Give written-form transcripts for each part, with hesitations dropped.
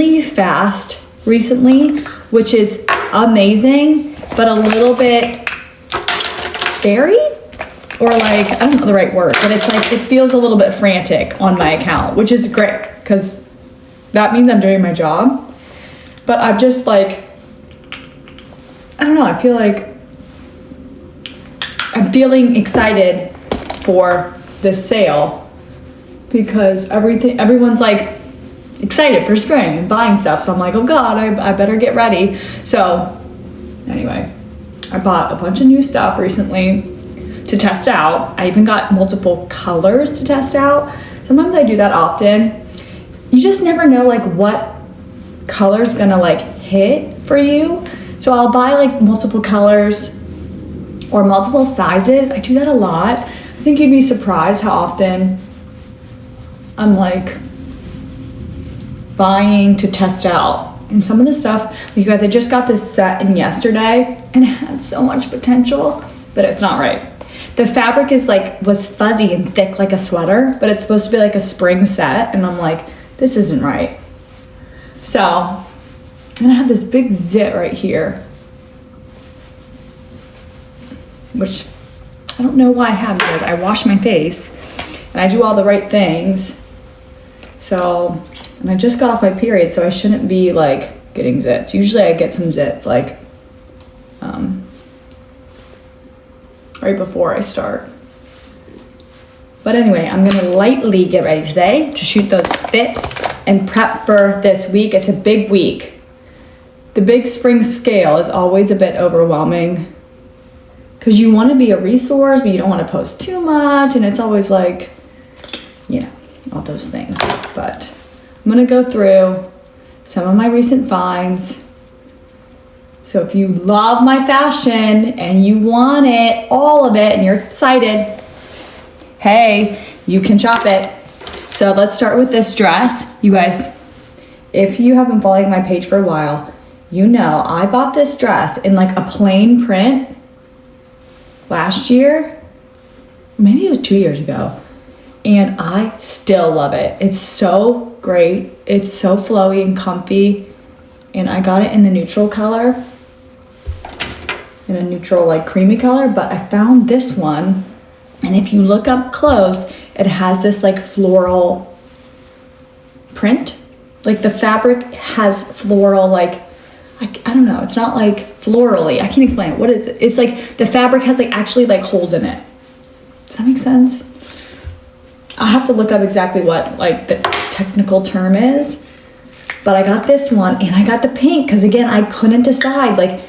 really fast recently, which is amazing, but a little bit scary, or like, I don't know the right word, but it's like, it feels a little bit frantic on my account, which is great because that means I'm doing my job. But I'm just like, I don't know, I feel like I'm feeling excited for this sale because everyone's like excited for spring and buying stuff. So I'm like, oh God, I better get ready. So anyway, I bought a bunch of new stuff recently to test out. I even got multiple colors to test out. Sometimes I do that often. You just never know like what color's gonna like hit for you. So I'll buy like multiple colors or multiple sizes. I do that a lot. I think you'd be surprised how often I'm like buying to test out. And some of the stuff, you guys, I just got this set in yesterday and it had so much potential, but it's not right. The fabric is like, was fuzzy and thick like a sweater, but it's supposed to be like a spring set. And I'm like, this isn't right. So, and I have this big zit right here, which I don't know why I have, because I wash my face and I do all the right things. So, and I just got off my period, so I shouldn't be like getting zits. Usually I get some zits like right before I start. But anyway, I'm gonna lightly get ready today to shoot those fits and prep for this week. It's a big week. The big spring scale is always a bit overwhelming because you want to be a resource, but you don't want to post too much, and it's always like, you know, all those things. But I'm gonna go through some of my recent finds. So if you love my fashion and you want it, all of it, and you're excited, hey, you can shop it. So let's start with this dress. You guys, if you have been following my page for a while, you know I bought this dress in like a plain print last year. Maybe it was 2 years ago. And I still love it. It's so great. It's so flowy and comfy. And I got it in the neutral color, in a neutral like creamy color, but I found this one. And if you look up close, it has this like floral print. Like the fabric has floral, like, I don't know, it's not like florally. I can't explain it. What is it? It's like the fabric has like actually like holes in it. Does that make sense? I'll have to look up exactly what like the technical term is. But I got this one and I got the pink because again, I couldn't decide like,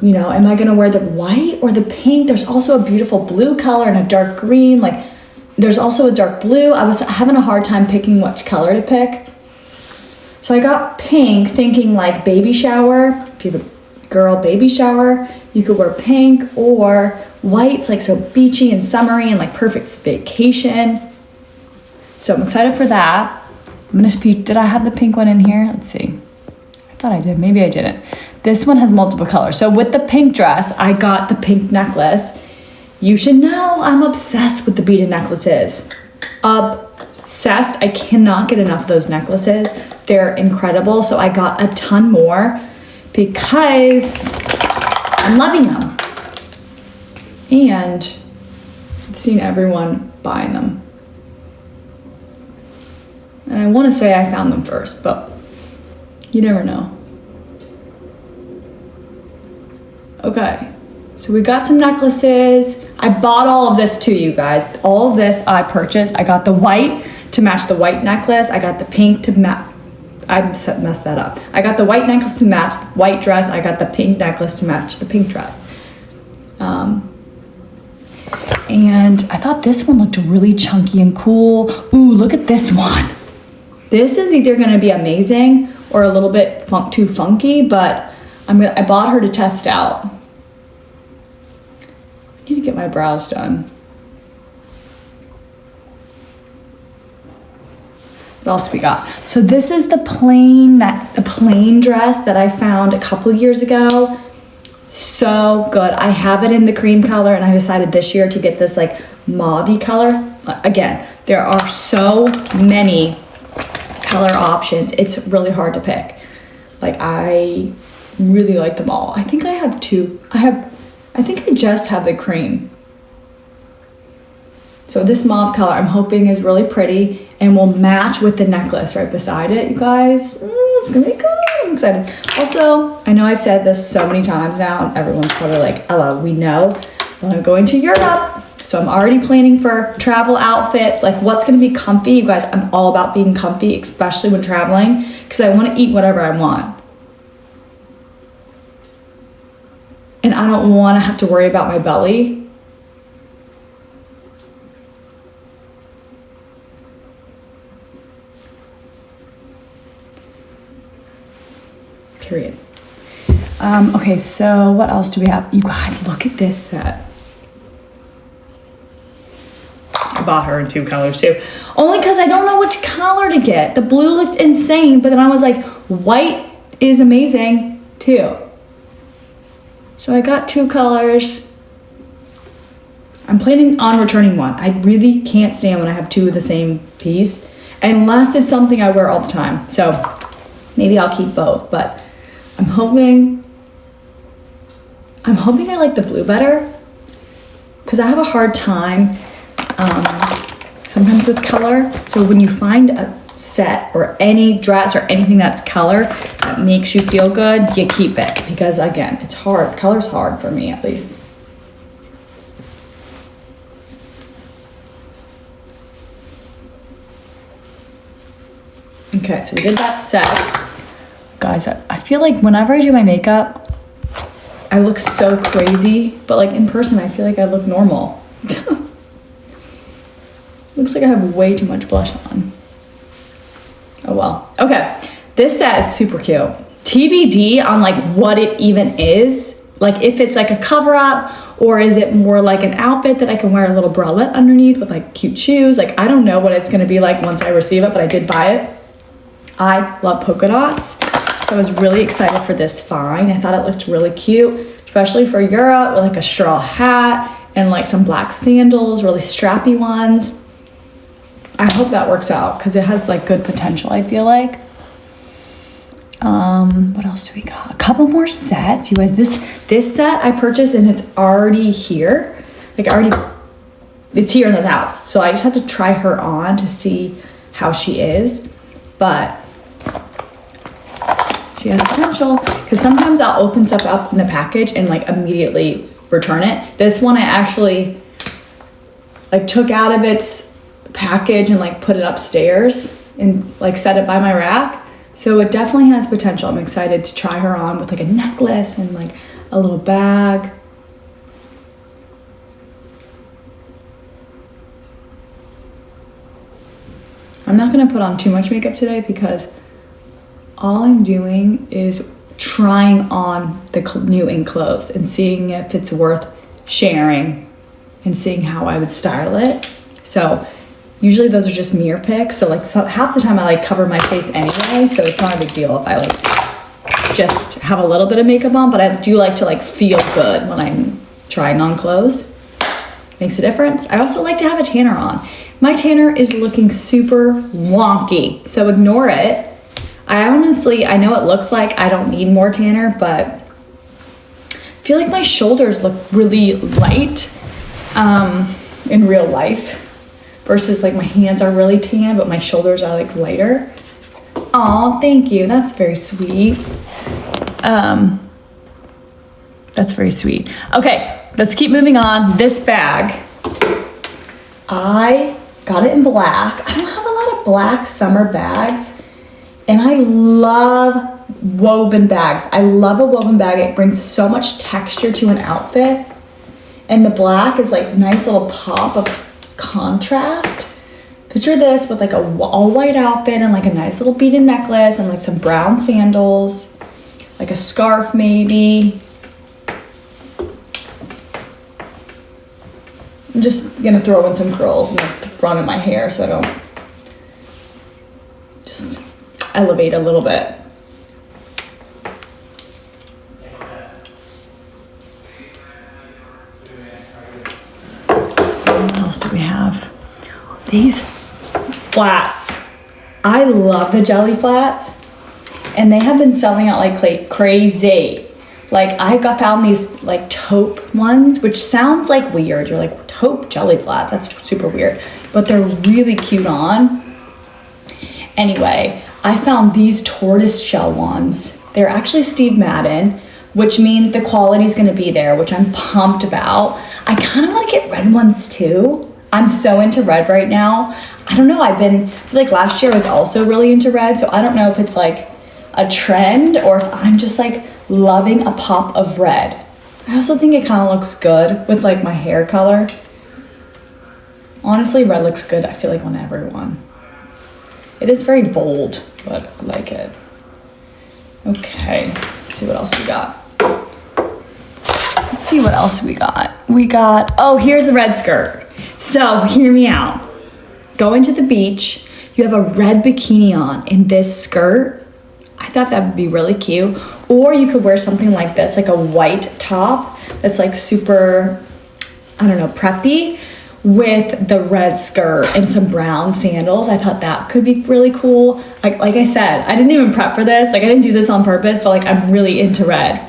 you know, am I gonna wear the white or the pink? There's also a beautiful blue color and a dark green. Like there's also a dark blue. I was having a hard time picking which color to pick. So I got pink thinking like baby shower. If you have a girl baby shower, you could wear pink, or white's like so beachy and summery and like perfect vacation. So I'm excited for that. Did I have the pink one in here? Let's see. I thought I did, maybe I didn't. This one has multiple colors. So with the pink dress, I got the pink necklace. You should know I'm obsessed with the beaded necklaces. Obsessed. I cannot get enough of those necklaces. They're incredible. So I got a ton more because I'm loving them. And I've seen everyone buying them. And I want to say I found them first, but you never know. Okay, so we got some necklaces. I bought all of this too, you guys. All of this I purchased. I got the white to match the white necklace. I got the pink to match, I messed that up. I got the white necklace to match the white dress. I got the pink necklace to match the pink dress. And I thought this one looked really chunky and cool. Ooh, look at this one. This is either gonna be amazing or a little bit too funky, but I bought her to test out. I need to get my brows done. What else we got? So this is the plain dress that I found a couple years ago. So good. I have it in the cream color, and I decided this year to get this like mauve-y color. Again, there are so many color options. It's really hard to pick. Like, I really like them all. I think I have two. I think I just have the cream. So this mauve color I'm hoping is really pretty and will match with the necklace right beside it, you guys. It's gonna be good. I'm excited. Also, I know I've said this so many times now, and everyone's probably like, Ella, we know, but I'm going to Europe. So I'm already planning for travel outfits, like what's gonna be comfy. You guys, I'm all about being comfy, especially when traveling, because I wanna eat whatever I want. And I don't wanna have to worry about my belly. Period. Okay, so what else do we have? You guys, look at this set. I bought her in 2 colors too. Only because I don't know which color to get. The blue looked insane, but then I was like, white is amazing too. So I got 2 colors. I'm planning on returning one. I really can't stand when I have 2 of the same piece, unless it's something I wear all the time. So maybe I'll keep both, but I'm hoping I like the blue better, because I have a hard time sometimes with color. So when you find a set or any dress or anything that's color that makes you feel good, you keep it, because again, it's hard. Color's hard for me, at least. Okay, so we did that set. Guys, I feel like whenever I do my makeup, I look so crazy, but like in person, I feel like I look normal. Looks like I have way too much blush on. Oh well. Okay, this set is super cute. TBD on like what it even is. Like if it's like a cover up, or is it more like an outfit that I can wear a little bralette underneath with like cute shoes? Like I don't know what it's gonna be like once I receive it, but I did buy it. I love polka dots. So I was really excited for this find. I thought it looked really cute, especially for Europe, with like a straw hat and like some black sandals, really strappy ones. I hope that works out, because it has like good potential, I feel like. What else do we got? A couple more sets. You guys, this set I purchased and it's already here. Like it's here in this house. So I just had to try her on to see how she is. But she has potential, because sometimes I'll open stuff up in the package and like immediately return it. This one I actually like took out of its package and like put it upstairs and like set it by my rack. So it definitely has potential. I'm excited to try her on with like a necklace and like a little bag. I'm not gonna put on too much makeup today, because all I'm doing is trying on the new in clothes and seeing if it's worth sharing and seeing how I would style it. So usually those are just mirror pics. So like half the time I like cover my face anyway, so it's not a big deal if I like just have a little bit of makeup on, but I do like to like feel good when I'm trying on clothes. Makes a difference. I also like to have a tanner on. My tanner is looking super wonky, so ignore it. I know it looks like I don't need more tanner, but I feel like my shoulders look really light in real life, versus like my hands are really tan, but my shoulders are like lighter. Aw, thank you. That's very sweet. That's very sweet. Okay, let's keep moving on. This bag, I got it in black. I don't have a lot of black summer bags, and I love woven bags. I love a woven bag. It brings so much texture to an outfit, and the black is like a nice little pop of contrast. Picture this with like a all white outfit and like a nice little beaded necklace and like some brown sandals, like a scarf maybe. I'm just gonna throw in some curls in the front of my hair so I don't just elevate a little bit. What else do we have? These flats. I love the jelly flats, and they have been selling out like crazy. Like found these like taupe ones, which sounds like weird. You're like, taupe jelly flats, that's super weird. But they're really cute on. Anyway, I found these tortoise shell ones. They're actually Steve Madden, which means the quality is gonna be there, which I'm pumped about. I kind of wanna get red ones too. I'm so into red right now. I don't know, I feel like last year I was also really into red, so I don't know if it's like a trend or if I'm just like loving a pop of red. I also think it kind of looks good with like my hair color. Honestly, red looks good, I feel like, on everyone. It is very bold, but I like it. Okay, let's see what else we got. Let's see what else we got. Oh, here's a red skirt. So hear me out. Going to the beach, you have a red bikini on in this skirt. I thought that would be really cute. Or you could wear something like this, like a white top that's like super, I don't know, preppy, with the red skirt and some brown sandals. I thought that could be really cool. Like I said, I didn't even prep for this. Like I didn't do this on purpose, but like I'm really into red.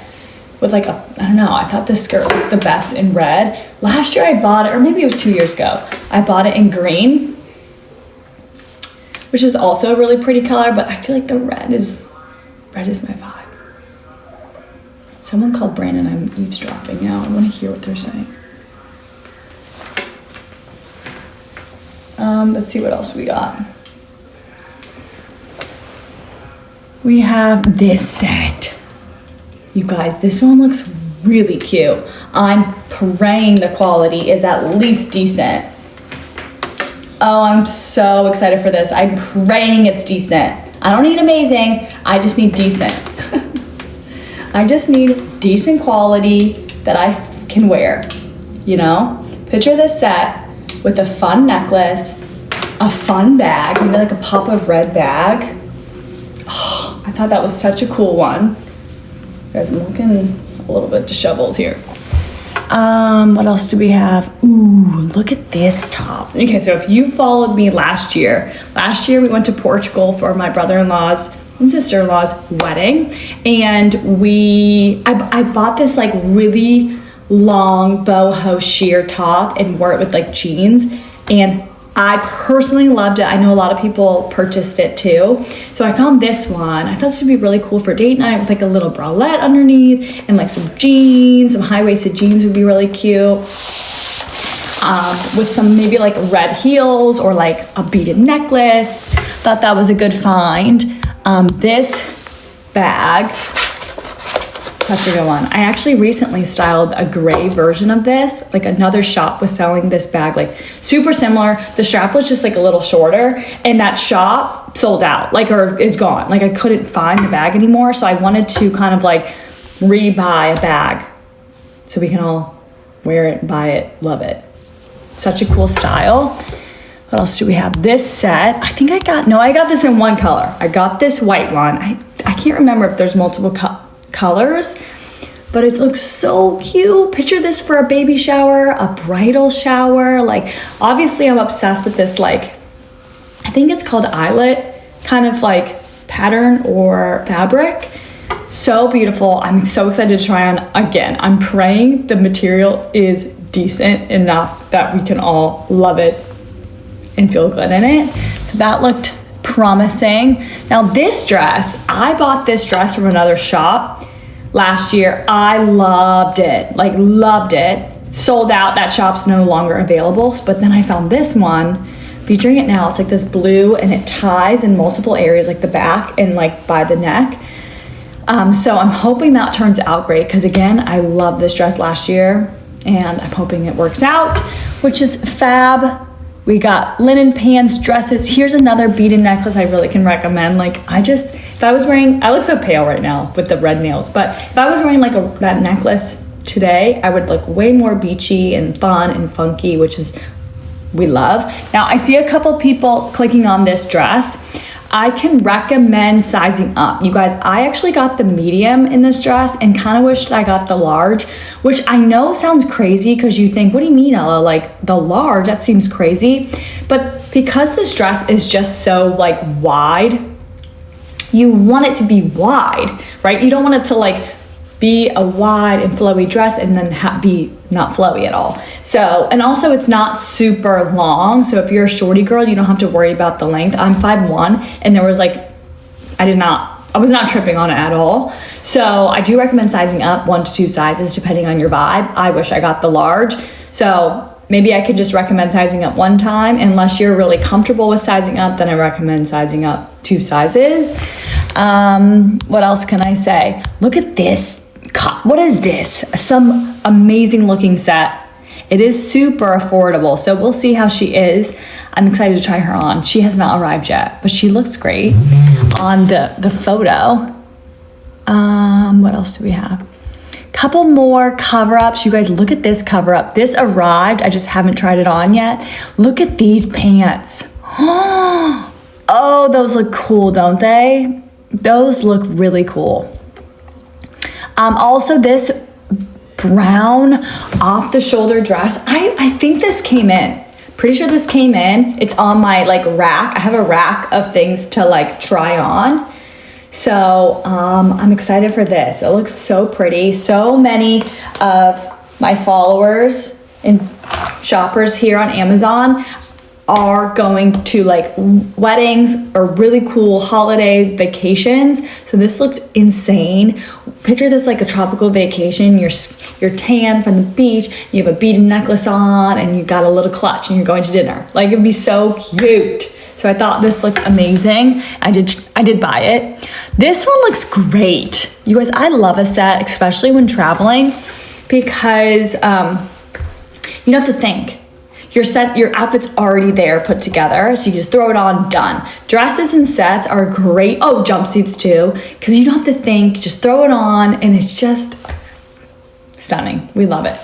With like I don't know, I thought this skirt looked the best in red. Last year I bought it, or maybe it was 2 years ago, I bought it in green, which is also a really pretty color, but I feel like the red is my vibe. Someone called Brandon, I'm eavesdropping now. I want to hear what they're saying. Let's see what else we got. We have this set. You guys, this one looks really cute. I'm praying the quality is at least decent. Oh, I'm so excited for this. I'm praying it's decent. I don't need amazing, I just need decent. I just need decent quality that I can wear, you know? Picture this set with a fun necklace, a fun bag, maybe like a pop of red bag. Oh, I thought that was such a cool one. Guys, I'm looking a little bit disheveled here. What else do we have? Ooh, look at this top. Okay, so if you followed me last year we went to Portugal for my brother-in-law's and sister-in-law's wedding, and I bought this like really long boho sheer top and wore it with like jeans, and I personally loved it. I know a lot of people purchased it too. So I found this one. I thought this would be really cool for date night with like a little bralette underneath and like some jeans, some high-waisted jeans would be really cute. With some maybe like red heels or like a beaded necklace. Thought that was a good find. This bag, that's a good one. I actually recently styled a gray version of this. Like another shop was selling this bag, like super similar. The strap was just like a little shorter, and that shop sold out, like, or is gone. Like I couldn't find the bag anymore. So I wanted to kind of like re-buy a bag so we can all wear it, buy it, love it. Such a cool style. What else do we have? This set, I think I got this in one color. I got this white one. I can't remember if there's multiple colors, but it looks so cute. Picture this for a baby shower, a bridal shower. Like, obviously I'm obsessed with this, like, I think it's called eyelet kind of like pattern or fabric. So beautiful. I'm so excited to try on again. I'm praying the material is decent enough that we can all love it and feel good in it. So that looked promising. Now this dress, I bought this dress from another shop last year. I loved it, like loved it. Sold out, that shop's no longer available. But then I found this one, featuring it now. It's like this blue and it ties in multiple areas, like the back and like by the neck. So I'm hoping that turns out great, because again, I loved this dress last year and I'm hoping it works out, which is fab. We got linen pants, dresses. Here's another beaded necklace I really can recommend. Like if I was wearing, I look so pale right now with the red nails, but if I was wearing like that necklace today, I would look way more beachy and fun and funky, which is, we love. Now I see a couple people clicking on this dress. I can recommend sizing up. You guys, I actually got the medium in this dress and kind of wished I got the large, which I know sounds crazy because you think, what do you mean, Ella? Like the large, that seems crazy. But because this dress is just so like wide, you want it to be wide, right? You don't want it to like be a wide and flowy dress and then be not flowy at all. So, and also it's not super long. So if you're a shorty girl, you don't have to worry about the length. I'm 5'1", and there was like, I was not tripping on it at all. So I do recommend sizing up 1 to 2 sizes depending on your vibe. I wish I got the large. So maybe I could just recommend sizing up 1 time. Unless you're really comfortable with sizing up, then I recommend sizing up 2 sizes. What else can I say? Look at this. What is this? Some amazing looking set. It is super affordable, so we'll see how she is. I'm excited to try her on. She has not arrived yet, but she looks great on the photo. What else do we have? Couple more cover-ups. You guys, look at this cover-up. This arrived. I just haven't tried it on yet. Look at these pants. Oh, those look cool, don't they? Those look really cool. Also this brown off the shoulder dress. I think this came in. Pretty sure this came in. It's on my like rack. I have a rack of things to like try on. So I'm excited for this. It looks so pretty. So many of my followers and shoppers here on Amazon are going to like weddings or really cool holiday vacations. So this looked insane. Picture this like a tropical vacation. You're tan from the beach, you have a beaded necklace on, and you got a little clutch and you're going to dinner. Like, it'd be so cute. So I thought this looked amazing. I did buy it. This one looks great. You guys, I love a set, especially when traveling, because you don't have to think. Your outfit's already there, put together, so you just throw it on, done. Dresses and sets are great. Oh, jumpsuits too, because you don't have to think, just throw it on, and it's just stunning. We love it.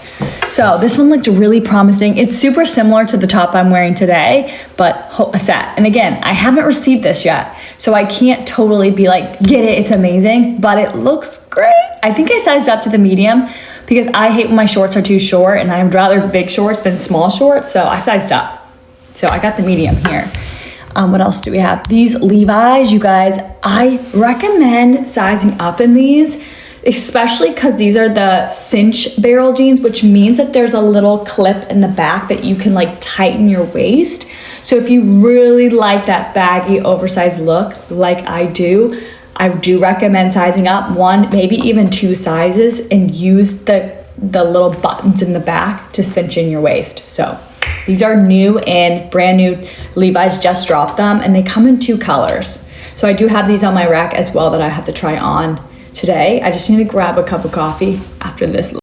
So this one looked really promising. It's super similar to the top I'm wearing today, but a set. And again, I haven't received this yet, so I can't totally be like, get it, it's amazing, but it looks great. I think I sized up to the medium, because I hate when my shorts are too short, and I'd rather big shorts than small shorts, so I sized up. So I got the medium here. What else do we have? These Levi's, you guys, I recommend sizing up in these, especially because these are the cinch barrel jeans, which means that there's a little clip in the back that you can like tighten your waist. So if you really like that baggy, oversized look, like I do recommend sizing up 1, maybe even 2 sizes, and use the little buttons in the back to cinch in your waist. So these are new and brand new. Levi's just dropped them, and they come in 2 colors. So I do have these on my rack as well that I have to try on today. I just need to grab a cup of coffee after this.